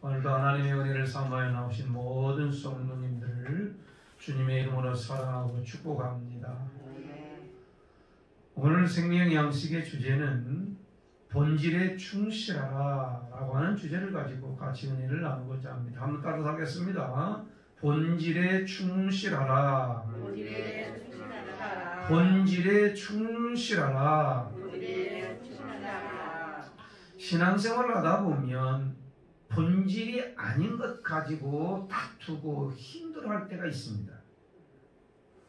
오늘도 하나님의 은혜를 삼아야 나오신 모든 성도님들을 주님의 이름으로 사랑하고 축복합니다. 오늘 생명 양식의 주제는 본질에 충실하라 라고 하는 주제를 가지고 같이 은혜를 나누고자 합니다. 한번 따라서 하겠습니다. 본질에 충실하라. 본질에 충실하라. 본질에 충실하라. 본질에 충실하라. 신앙생활을 하다 보면 본질이 아닌 것 가지고 다투고 힘들어할 때가 있습니다.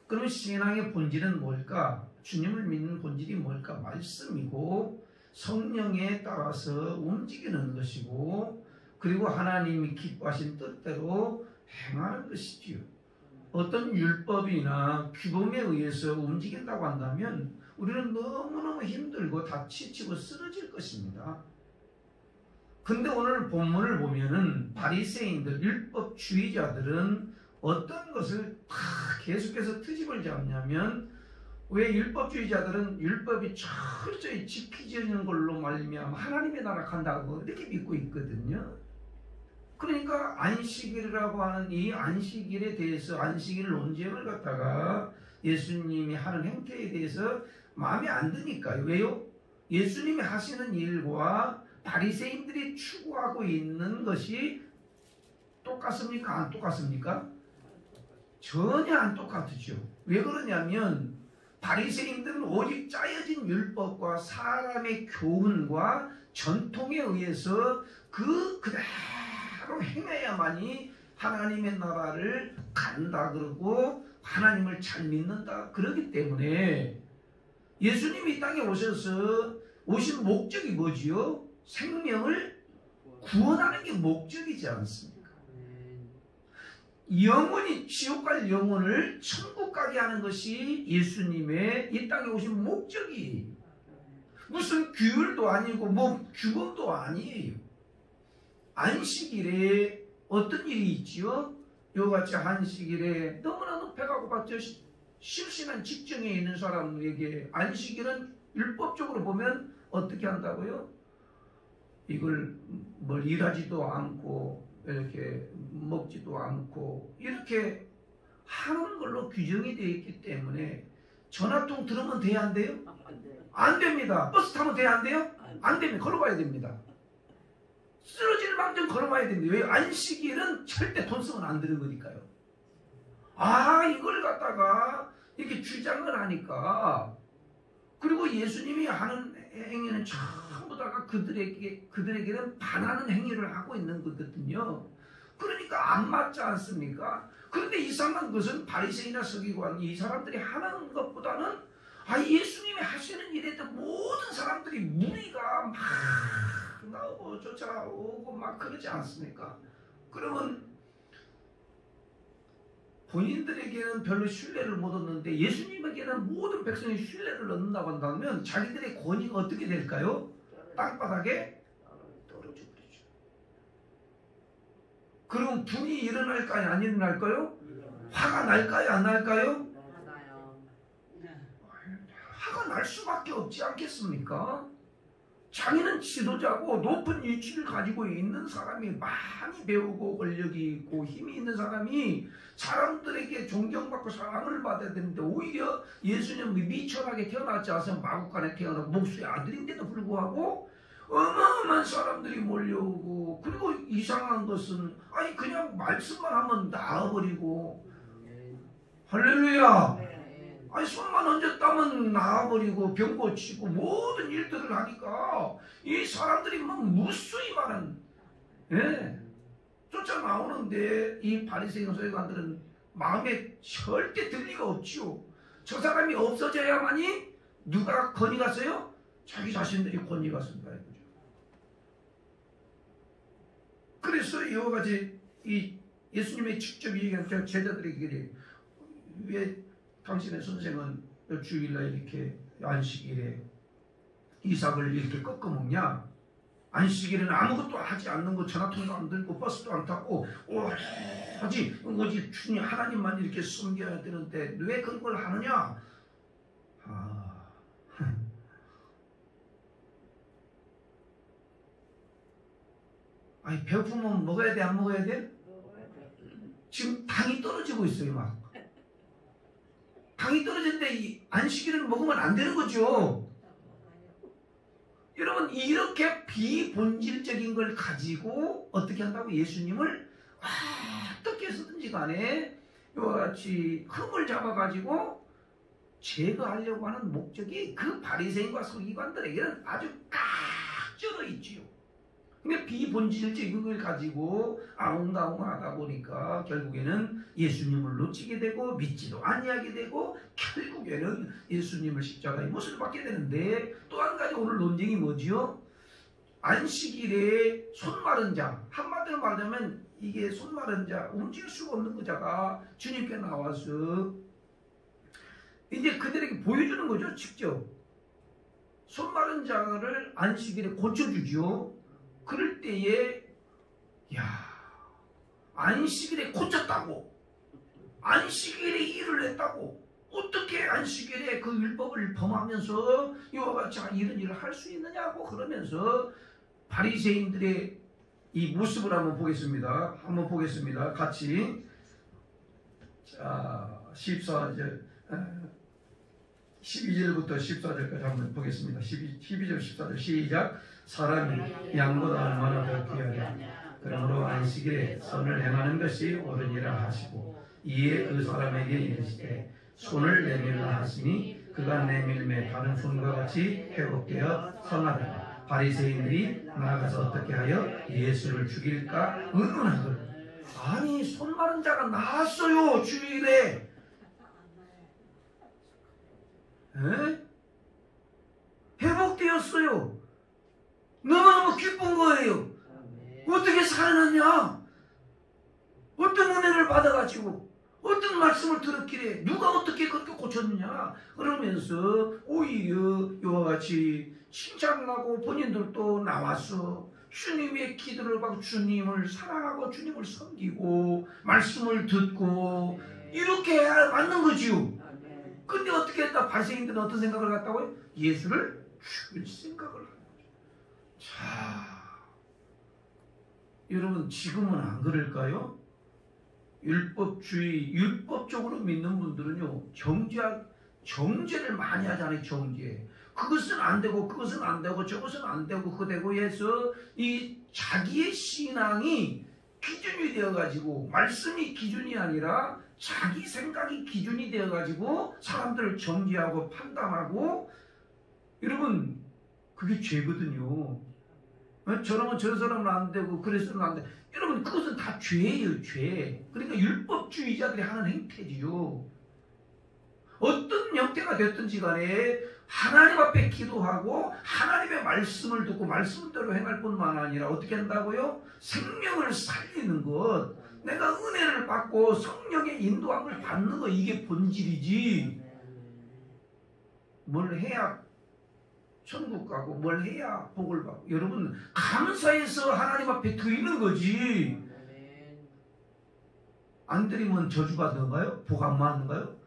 그러면 신앙의 본질은 뭘까? 주님을 믿는 본질이 뭘까? 말씀이고 성령에 따라서 움직이는 것이고 그리고 하나님이 기뻐하신 뜻대로 행하는 것이지요. 어떤 율법이나 규범에 의해서 움직인다고 한다면 우리는 너무너무 힘들고 다 지치고 쓰러질 것입니다. 근데 오늘 본문을 보면은 바리새인들, 율법주의자들은 어떤 것을 다 계속해서 트집을 잡냐면 왜 율법주의자들은 율법이 철저히 지키지는 걸로 말미암아 하나님의 나라 간다고 이렇게 믿고 있거든요. 그러니까 안식일이라고 하는 이 안식일에 대해서 안식일 논쟁을 갖다가 예수님이 하는 행태에 대해서 마음에 안 드니까요. 왜요? 예수님이 하시는 일과 바리새인들이 추구하고 있는 것이 똑같습니까? 안 똑같습니까? 전혀 안 똑같죠. 왜 그러냐면 바리새인들은 오직 짜여진 율법과 사람의 교훈과 전통에 의해서 그대로 행해야만이 하나님의 나라를 간다 그러고 하나님을 잘 믿는다 그러기 때문에 예수님이 이 땅에 오신 목적이 뭐지요? 생명을 구원하는 게 목적이지 않습니까? 영원히 지옥 갈 영혼을 천국 가게 하는 것이 예수님의 이 땅에 오신 목적이에요. 무슨 규율도 아니고 뭐 규범도 아니에요. 안식일에 어떤 일이 있지요? 요같이 안식일에 너무나도 배가 고팠죠. 실신한 직장에 있는 사람에게 안식일은 율법적으로 보면 어떻게 한다고요? 이걸 뭘 일하지도 않고 이렇게 먹지도 않고 이렇게 하는 걸로 규정이 되어 있기 때문에 전화통 들으면 돼야 안 돼요? 안 됩니다. 버스 타면 돼야 안 돼요? 안 됩니다. 걸어가야 됩니다. 쓰러질 망정 걸어가야 됩니다. 왜? 안식일은 절대 돈 쓰면 안 되는 거니까요. 이걸 갖다가 이렇게 주장을 하니까 그리고 예수님이 하는 행위는 전부 다가 그들에게는 반하는 행위를 하고 있는 거거든요. 그러니까 안 맞지 않습니까? 그런데 이상한 것은 바리새인이나 서기관 이 사람들이 하는 것보다는 예수님이 하시는 일에 모든 사람들이 무리가 막 나오고 쫓아오고 막 그러지 않습니까? 그러면 본인들에게는 별로 신뢰를 못 얻는데 예수님에게는 모든 백성이 신뢰를 얻는다고 한다면 자기들의 권위가 어떻게 될까요? 땅바닥에 떨어져 버리죠. 그럼 분이 일어날까요? 안 일어날까요? 화가 날까요? 안 날까요? 화가 날 수밖에 없지 않겠습니까? 자기는 지도자고 높은 위치를 가지고 있는 사람이 많이 배우고 권력이 있고 힘이 있는 사람이 사람들에게 존경받고 사랑을 받아야 되는데 오히려 예수님이 미천하게 태어났지 않아서 마국간에 태어나고 목수의 아들인데도 불구하고 어마어마한 사람들이 몰려오고 그리고 이상한 것은 그냥 말씀만 하면 나아버리고 할렐루야. 손만 얹었다면 나아버리고 병 고치고 모든 일들을 하니까 이 사람들이 막 무수히 많은 쫓아나오는데 이 바리새인 서기관들은 마음에 절대 들 리가 없지요. 저 사람이 없어져야만이 누가 권위가 서요? 자기 자신들이 권위가 쓴다 이거죠. 그래서 이와 같이 이 예수님의 직접 얘기한 제자들에게 왜 당신의 선생은 주일날 이렇게 안식일에 이삭을 이렇게 꺾어 먹냐? 안식일에는 아무것도 하지 않는 거 전화통도 안 들고 버스도 안 타고 오직 주님 하나님만 이렇게 섬겨야 되는데 왜 그런 걸 하느냐? 아니 배고프면 먹어야 돼, 안 먹어야 돼? 지금 당이 떨어지고 있어요. 막 당이 떨어졌는데 이 안식일을 먹으면 안 되는 거죠. 여러분, 이렇게 비본질적인 걸 가지고 어떻게 한다고? 예수님을 어떻게 해서든지 간에 이와 같이 흠을 잡아가지고 제거하려고 하는 목적이 그 바리새인과 서기관들에게는 아주 꽉 쩔어 있지요. 근데 비본질적인 걸 가지고 아웅다웅하다 보니까 결국에는 예수님을 놓치게 되고 믿지도 아니하게 되고 결국에는 예수님을 십자가에 못을 박게 되는데, 또 한 가지 오늘 논쟁이 뭐지요? 안식일에 손 마른 자, 한마디로 말하자면 이게 손 마른 자, 움직일 수가 없는 그 자가 주님께 나와서 이제 그들에게 보여주는 거죠. 직접 손 마른 자를 안식일에 고쳐주지요. 그럴 때에 야, 안식일에 고쳤다고, 안식일에 일을 했다고, 어떻게 안식일에 그 율법을 범하면서 이와 같이 이런 일을 할 수 있느냐고 그러면서 바리새인들의 이 모습을 한번 보겠습니다. 한번 보겠습니다. 같이. 자, 14절 12절부터 14절까지 한번 보겠습니다. 12절 14절 시작. 사람이 양보다 얼마나 더 귀하냐. 그러므로 안식일에 선을 행하는 것이 옳으니라 하시고, 이에 그 사람에게 이르시되 손을 내밀라 하시니 그가 내밀매 다른 손과 같이 회복되어 선하더라. 바리새인들이 나아가서 어떻게 하여 예수를 죽일까 의논하거든. 아니, 손 마른 자가 나았어요. 주일에. 회복되었어요. 너무너무 기쁜 거예요. 어떻게 살아났냐? 어떤 은혜를 받아가지고 어떤 말씀을 들었길래 누가 어떻게 그렇게 고쳤느냐? 그러면서 오히려 이와 같이 칭찬하고 본인들도 나와서 주님의 기도를 받고 주님을 사랑하고 주님을 섬기고 말씀을 듣고 이렇게 해야 맞는 거지요. 근데 어떻게 했다? 바리새인들은 어떤 생각을 갖다고요? 예수를 죽일 생각을 하는 거죠. 자, 여러분, 지금은 안 그럴까요? 율법주의, 율법적으로 믿는 분들은요, 정죄를 많이 하잖아요. 정죄. 그것은 안 되고, 그것은 안 되고, 저것은 안 되고, 그거 되고 해서 이 자기의 신앙이 기준이 되어가지고, 말씀이 기준이 아니라 자기 생각이 기준이 되어가지고 사람들을 정죄하고 판단하고, 여러분, 그게 죄거든요. 저러면 저 사람은 안 되고 그래서는 안 돼. 여러분, 그것은 다 죄예요. 죄. 그러니까 율법주의자들이 하는 행태지요. 어떤 형태가 됐든지 간에 하나님 앞에 기도하고 하나님의 말씀을 듣고 말씀대로 행할 뿐만 아니라 어떻게 한다고요? 생명을 살리는 것, 내가 은혜를 받고 성령의 인도함을 받는 거, 이게 본질이지. 뭘 해야 천국 가고 뭘 해야 복을 받고. 여러분, 감사해서 하나님 앞에 드리는 거지. 안 드리면 저주받는가요? 복 안 받는가요?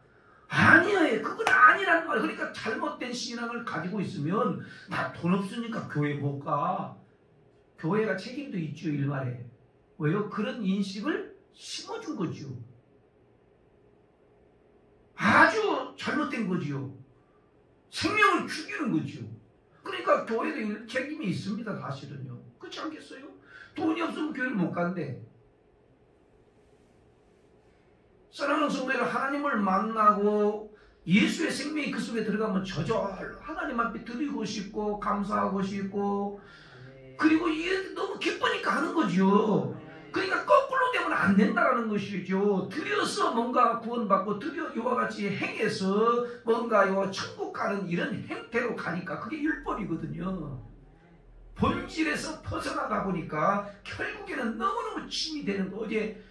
아니에요. 그건 아니라는 말이에요. 그러니까 잘못된 신앙을 가지고 있으면 나 돈 없으니까 교회 못 가. 교회가 책임도 있죠, 일말에. 왜요? 그런 인식을 심어준 거죠. 아주 잘못된 거지요. 생명을 죽이는 거죠. 그러니까 교회도 책임이 있습니다, 사실은요. 그렇지 않겠어요? 돈이 없으면 교회를 못 간대. 사랑하는 성도들, 하나님을 만나고 예수의 생명이 그 속에 들어가면 저절 하나님 앞에 드리고 싶고 감사하고 싶고, 그리고 이게 너무 기쁘니까 하는 거죠. 그러니까 거꾸로 되면 안 된다는 것이죠. 드려서 뭔가 구원받고 드려 이와 같이 행해서 뭔가 요 천국 가는 이런 행태로 가니까 그게 율법이거든요. 본질에서 벗어나다 보니까 결국에는 너무너무 짐이 되는 거. 어제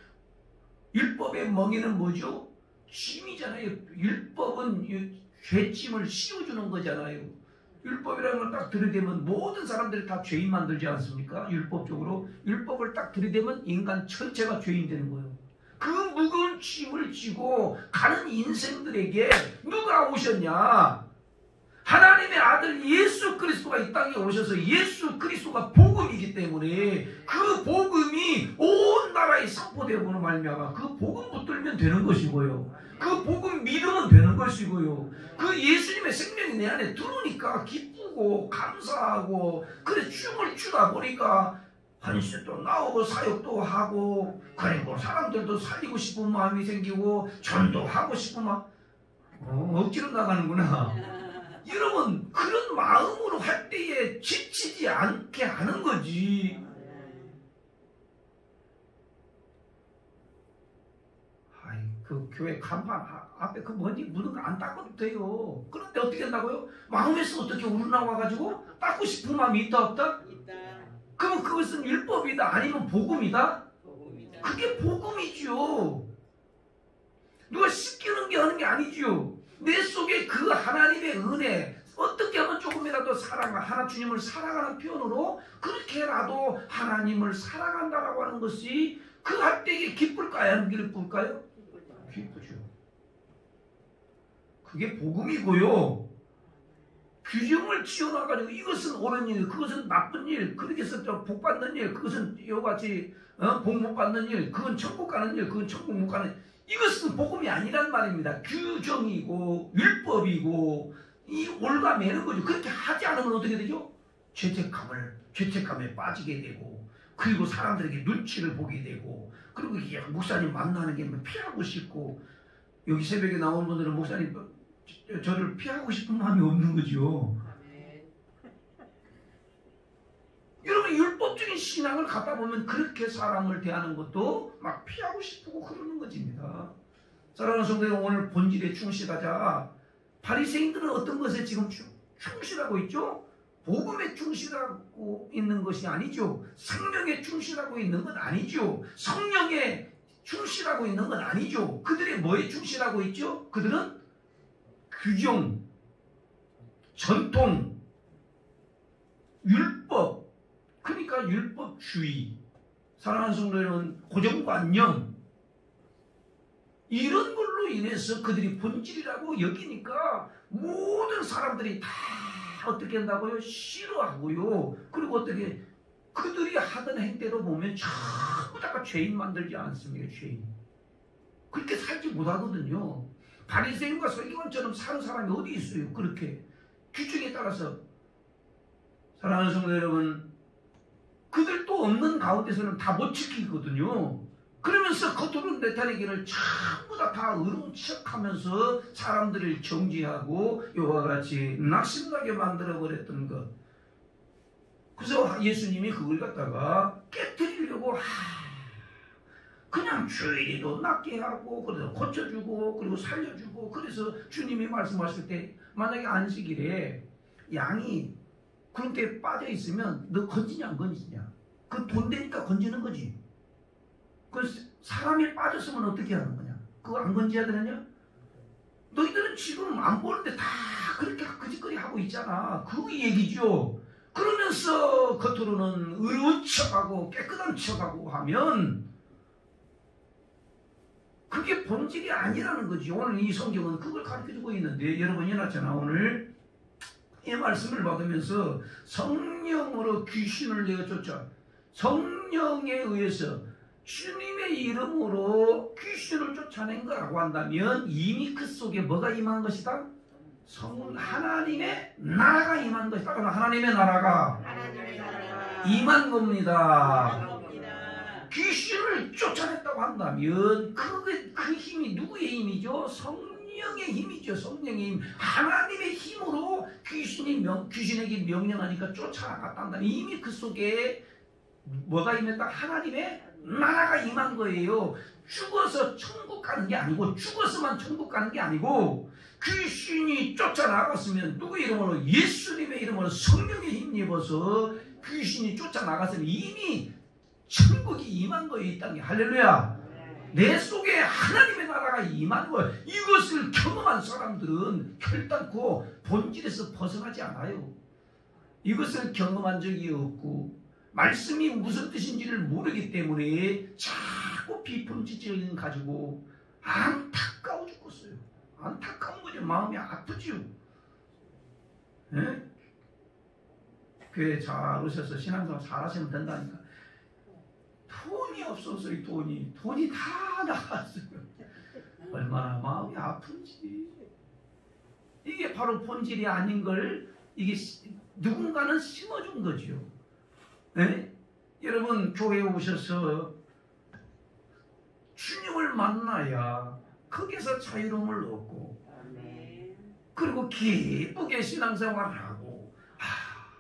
율법의 멍에는 뭐죠? 짐이잖아요. 율법은 죄짐을 씌워주는 거잖아요. 율법이라는 걸 딱 들이대면 모든 사람들이 다 죄인 만들지 않습니까? 율법적으로. 율법을 딱 들이대면 인간 전체가 죄인 되는 거예요. 그 무거운 짐을 지고 가는 인생들에게 누가 오셨냐? 하나님의 아들 예수 그리스도가 이 땅에 오셔서 예수 그리스도가 복음이기 때문에 그 복음이 온 나라에 선포되고는 말미암아 그 복음 붙들면 되는 것이고요. 그 복음 믿으면 되는 것이고요. 그 예수님의 생명이 내 안에 들어오니까 기쁘고 감사하고 그래 춤을 추다 보니까 헌신도 나오고 사역도 하고 그리고 사람들도 살리고 싶은 마음이 생기고 전도하고 싶은 마음 억지로 나가는구나. 여러분 그런 마음으로 할 때에 지치지 않게 하는 거지. 아이 그 교회 간판 앞에 그 먼지 묻은 거 안 닦아도 돼요. 그런데 어떻게 한다고요? 마음에서 어떻게 우러나와가지고 닦고 싶은 마음이 있다 없다? 있다. 그러면 그것은 율법이다 아니면 복음이다? 복음이다. 그게 복음이죠. 누가 시키는 게 하는 게 아니죠. 내 속에 그 하나님의 은혜 어떻게 하면 조금이라도 하나 주님을 사랑하는 표현으로 그렇게라도 하나님을 사랑한다라고 하는 것이 그 할 때에 기쁠까요? 안 기쁠까요? 기쁘죠. 그게 복음이고요. 규정을 지어놔가지고 이것은 옳은 일, 그것은 나쁜 일, 그렇게 해서 복 받는 일, 그것은 이와같이 복 못 받는 일, 그건 천국 가는 일, 그건 천국 못 가는 일. 이것은 복음이 아니란 말입니다. 규정이고 율법이고 이 올가매는 거죠. 그렇게 하지 않으면 어떻게 되죠? 죄책감에 빠지게 되고 그리고 사람들에게 눈치를 보게 되고 그리고 이게 목사님 만나는 게 피하고 싶고 여기 새벽에 나오는 분들은 목사님 저를 피하고 싶은 마음이 없는 거죠. 여러분 율법적인 신앙을 갖다 보면 그렇게 사람을 대하는 것도 막 피하고 싶고 그러는 것입니다. 사랑하는 성도 여러분 오늘 본질에 충실하자. 바리새인들은 어떤 것에 지금 충실하고 있죠? 복음에 충실하고 있는 것이 아니죠. 성령에 충실하고 있는 건 아니죠. 성령에 충실하고 있는 건 아니죠. 그들이 뭐에 충실하고 있죠? 그들은 규정, 전통, 율법, 그러니까 율법주의, 사랑하는 성도 여러분 고정관념 이런 걸로 인해서 그들이 본질이라고 여기니까 모든 사람들이 다 어떻게 한다고요? 싫어하고요. 그리고 어떻게 그들이 하던 행태로 보면 전부 다가 죄인 만들지 않습니까? 죄인. 그렇게 살지 못하거든요. 바리새인과 서기관처럼 사는 사람이 어디 있어요? 그렇게 규정에 따라서. 사랑하는 성도 여러분 그들도 없는 가운데서는 다 못 지키거든요. 그러면서 겉으로는 나타내기를 전부 다 의로운 척하면서 사람들을 정죄하고 이와 같이 낙심나게 만들어버렸던 것. 그래서 예수님이 그걸 갖다가 깨뜨리려고 그냥 주일이도 낫게 하고 그래서 고쳐주고 그리고 살려주고 그래서 주님이 말씀하실 때 만약에 안식일에 양이 그런 데 빠져 있으면 너 건지냐 안 건지냐? 그 돈 되니까 건지는 거지. 그 사람이 빠졌으면 어떻게 하는 거냐? 그거 안 건져야 되느냐? 너희들은 지금 안 보는데 다 그렇게 거짓거리 하고 있잖아. 그 얘기죠. 그러면서 겉으로는 의로운 척하고 깨끗한 척하고 하면 그게 본질이 아니라는 거지. 오늘 이 성경은 그걸 가르쳐주고 있는데 여러분이 나잖아. 오늘 이 말씀을 받으면서 성령으로 귀신을 내어 쫓아 성령에 의해서 주님의 이름으로 귀신을 쫓아낸 거라고 한다면 이미 그 속에 뭐가 임한 것이다? 하나님의 나라가 임한 것이다. 하나님의 나라가 임한 겁니다. 귀신을 쫓아냈다고 한다면 그 힘이 누구의 힘이죠? 성령의 힘이죠. 성령의 힘. 하나님의 힘으로 귀신에게 명령하니까 쫓아나갔다면 이미 그 속에 뭐가 임했다? 하나님의 나라가 임한 거예요. 죽어서 천국 가는 게 아니고 죽어서만 천국 가는 게 아니고 귀신이 쫓아나갔으면 누구의 이름으로? 예수님의 이름으로 성령의 힘입어서 귀신이 쫓아나갔으면 이미 천국이 임한 거예요. 이 땅에. 할렐루야. 내 속에 하나님의 나라가 임한 거예요. 이것을 경험한 사람들은 결단코 본질에서 벗어나지 않아요. 이것을 경험한 적이 없고 말씀이 무슨 뜻인지를 모르기 때문에 자꾸 비품지질을 가지고 안타까워 죽겠어요. 안타까운 거죠. 마음이 아프죠. 예? 교회 잘 오셔서 신앙생활 잘하시면 된다니까. 돈이 없어서 이 돈이 다 나갔어요. 얼마나 마음이 아픈지. 이게 바로 본질이 아닌 걸 이게 누군가는 심어준 거죠. 네? 여러분 교회에 오셔서 주님을 만나야 거기서 자유로움을 얻고 그리고 기쁘게 신앙생활을 하고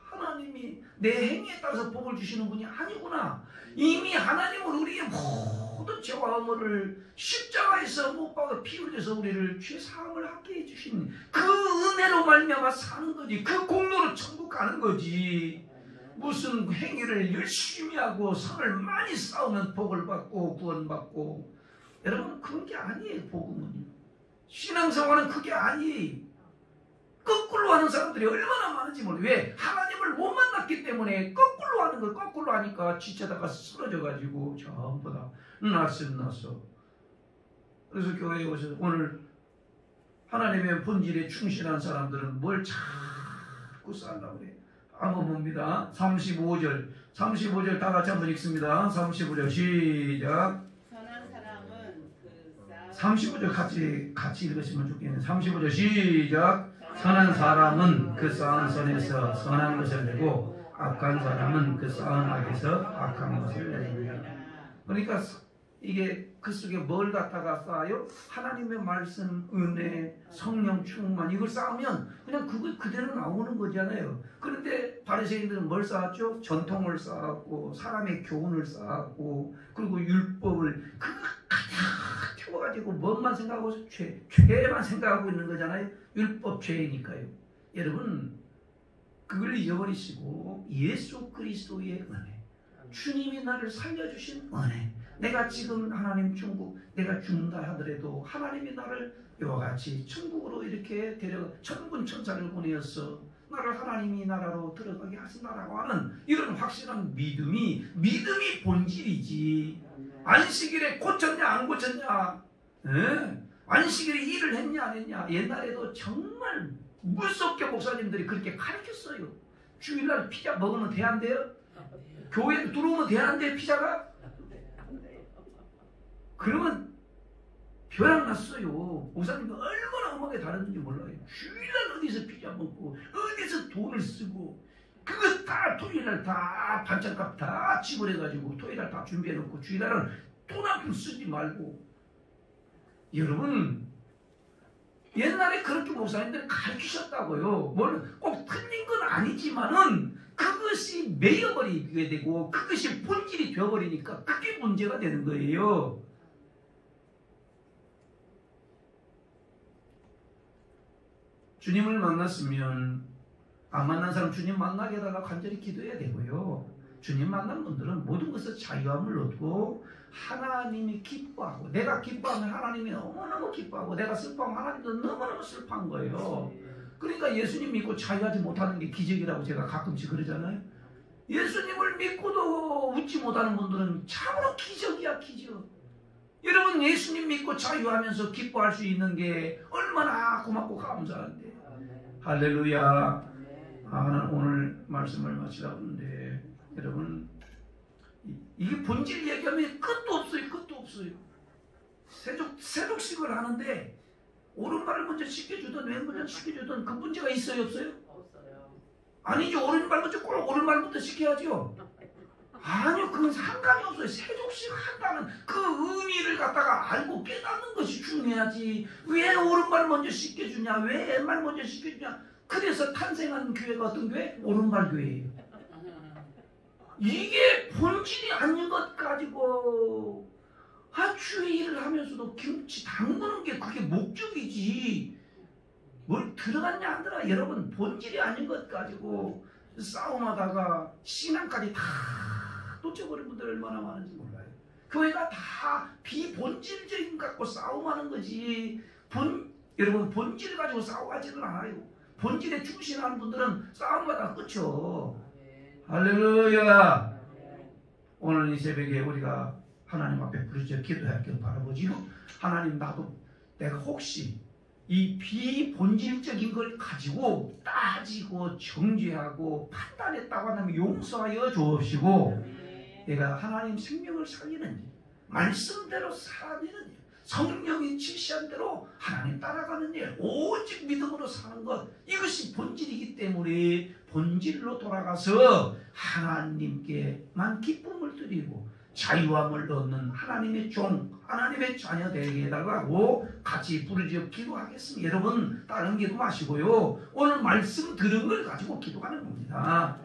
하나님이 내 행위에 따라서 복을 주시는 분이 아니구나. 이미 하나님은 우리의 모든 죄와 허물을 십자가에서 못 박아 피 흘려서 우리를 죄 사함을 하게 해주신 그 은혜로 말미암아 사는 거지. 그 공로로 천국 가는 거지. 무슨 행위를 열심히 하고 선을 많이 쌓으면 복을 받고 구원받고. 여러분 그런 게 아니에요. 복음은요. 신앙생활은 그게 아니에요. 거꾸로 하는 사람들이 얼마나 많은지 몰라요. 왜? 하나님을 못 만났기 때문에 거꾸로 하는 걸 거꾸로 하니까 지쳐다가 쓰러져가지고 전부 다 났어. 그래서 교회에 오셔서 오늘 하나님의 본질에 충실한 사람들은 뭘 자꾸 쌓으려고 그래요. 한번 봅니다. 35절 다 같이 한번 읽습니다. 35절 시작. 선한 사람은 그 35절 같이 읽으시면 좋겠네요. 35절 시작. 선한 사람은 그 쌓은 선에서 선한 것을 내고 악한 사람은 그 쌓은 악에서 악한 것을 내느니라. 그러니까 이게 그 속에 뭘 갖다가 쌓아요? 하나님의 말씀, 은혜, 성령 충만 이걸 쌓으면 그냥 그거 그대로 나오는 거잖아요. 그런데 바리새인들은 뭘 쌓았죠? 전통을 쌓았고 사람의 교훈을 쌓았고 그리고 율법을 그거 가득 태워가지고 뭔만 생각하고 죄만 생각하고 있는 거잖아요. 율법 죄니까요. 여러분 그걸 잊어버리시고 예수 그리스도의 은혜, 주님이 나를 살려주신 은혜, 내가 지금 하나님 천국 내가 죽는다 하더라도 하나님이 나를 이와 같이 천국으로 이렇게 데려가 천군 천사를 보내어서 나를 하나님이 나라로 들어가게 하신다라고 하는 이런 확실한 믿음이 본질이지. 안식일에 고쳤냐 안 고쳤냐, 안식일에 일을 했냐 안 했냐. 옛날에도 정말 무섭게 목사님들이 그렇게 가르쳤어요. 주일날 피자 먹으면 돼 안 돼요? 교회 들어오면 돼 안 돼요? 피자가? 그러면 벼락 났어요. 목사님이 얼마나 음악에 다녔는지 몰라요. 주일날 어디서 피자 먹고 어디서 돈을 쓰고 그거 다 토요일날 다 반찬값 다 지불해가지고 토요일날 다 준비해놓고 주일날은 돈 한 푼 쓰지 말고. 여러분 옛날에 그렇게 목사님들이 가르치셨다고요. 뭘 꼭 틀린 건 아니지만은 그것이 매여버리게 되고 그것이 본질이 되어버리니까 그게 문제가 되는 거예요. 주님을 만났으면 안 만난 사람 주님 만나게 해달라 간절히 기도해야 되고요. 주님 만난 분들은 모든 것을 자유함을 얻고 하나님이 기뻐하고 내가 기뻐하면 하나님이 너무너무 기뻐하고 내가 슬퍼하면 하나님도 너무너무 슬퍼한 거예요. 그러니까 예수님 믿고 자유하지 못하는 게 기적이라고 제가 가끔씩 그러잖아요. 예수님을 믿고도 웃지 못하는 분들은 참으로 기적이야 기적. 여러분 예수님 믿고 자유하면서 기뻐할 수 있는 게 얼마나 고맙고 감사한데. 할렐루야. 나는 오늘 말씀을 마치려고 하는데 여러분 이게 본질 얘기하면 끝도 없어요. 세족식을 하는데 오른발을 먼저 씻겨주든 왼발을 씻겨주든 그 문제가 있어요 없어요? 없어요. 아니죠. 오른발 먼저 꼭 오른발부터 씻겨야죠. 아니요. 그건 상관이 없어요. 세족식 한다는 그 의미를 갖다가 알고 깨닫는 것이 중요하지. 왜 오른발 먼저 씻겨주냐, 왜 왼발 먼저 씻겨주냐. 그래서 탄생한 교회가 어떤 교회? 오른발 교회예요. 이게 본질이 아닌 것 가지고 주의 일을 하면서도 김치 담그는 게 그게 목적이지. 뭘 들어갔냐 안 들어가. 여러분 본질이 아닌 것 가지고 싸움하다가 신앙까지 다 놓쳐버린 분들 얼마나 많은지 몰라요. 교회가 다 비본질적인 것 갖고 싸움하는 거지. 여러분 본질 가지고 싸워하지는 않아요. 본질에 충실하는 분들은 싸움마다 끝이요. 할렐루야. 오늘 이 새벽에 우리가 하나님 앞에 부르짖어 기도할 길 바라보지요. 하나님 내가 혹시 이 비본질적인 걸 가지고 따지고 정죄하고 판단했다고 하면 용서하여 주옵시고, 내가 하나님 생명을 살리는 일, 말씀대로 살아내는 일, 성령이 지시한 대로 하나님 따라가는 일, 오직 믿음으로 사는 것, 이것이 본질이기 때문에 본질로 돌아가서 하나님께만 기쁨을 드리고 자유함을 얻는 하나님의 종, 하나님의 자녀 되게 해달라고 같이 부르짖어 기도하겠습니다. 여러분 다른 기도 마시고요, 오늘 말씀 들은 걸 가지고 기도하는 겁니다.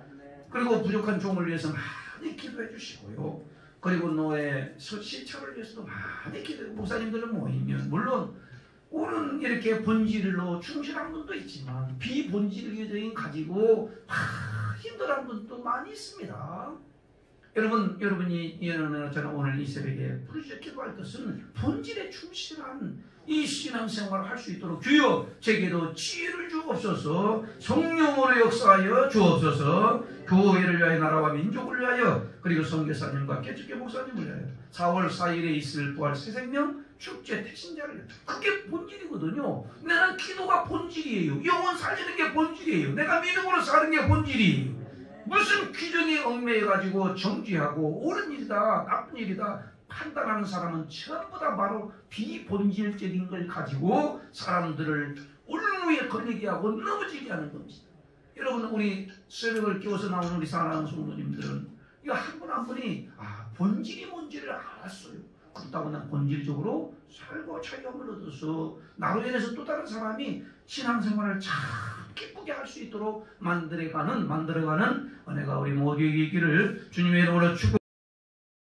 그리고 부족한 종을 위해서 많이 기도해 주시고요, 그리고 너의 실체를 위해서도 많이 기도해. 목사님들은 모이면 물론 오는 이렇게 본질로 충실한 분도 있지만 비본질적인 가지고 힘들어하는 분도 많이 있습니다. 여러분이 저는 오늘 이 새벽에 부르짖어 기도할 것은 본질에 충실한 이 신앙생활을 할 수 있도록 주여 제게도 지혜를 주옵소서, 성령으로 역사하여 주옵소서, 교회를 위하여 나라와 민족을 위하여, 그리고 선교사님과 개척교 목사님을 위하여 4월 4일에 있을 부활 새생명 축제 태신자를 위하여. 그게 본질이거든요. 나는 기도가 본질이에요. 영혼 살리는 게 본질이에요. 내가 믿음으로 사는 게 본질이에요. 무슨 규정에 얽매여가지고 정죄하고 옳은 일이다 나쁜 일이다 판단하는 사람은 전부 다 바로 비본질적인 걸 가지고 사람들을 올무에 걸리게 하고 넘어지게 하는 겁니다. 여러분, 우리 새벽을 깨워서 나오는 우리 사랑하는 성도님들은 이거 한 분 한 분이 본질이 뭔지를 알았어요. 그렇다고 난 본질적으로 살고 자유함을 얻어서 나로 인해서 또 다른 사람이 신앙생활을 참 기쁘게 할 수 있도록 만들어가는 은혜가 우리 모두에게 있기를 주님의 이름으로 축복합니다.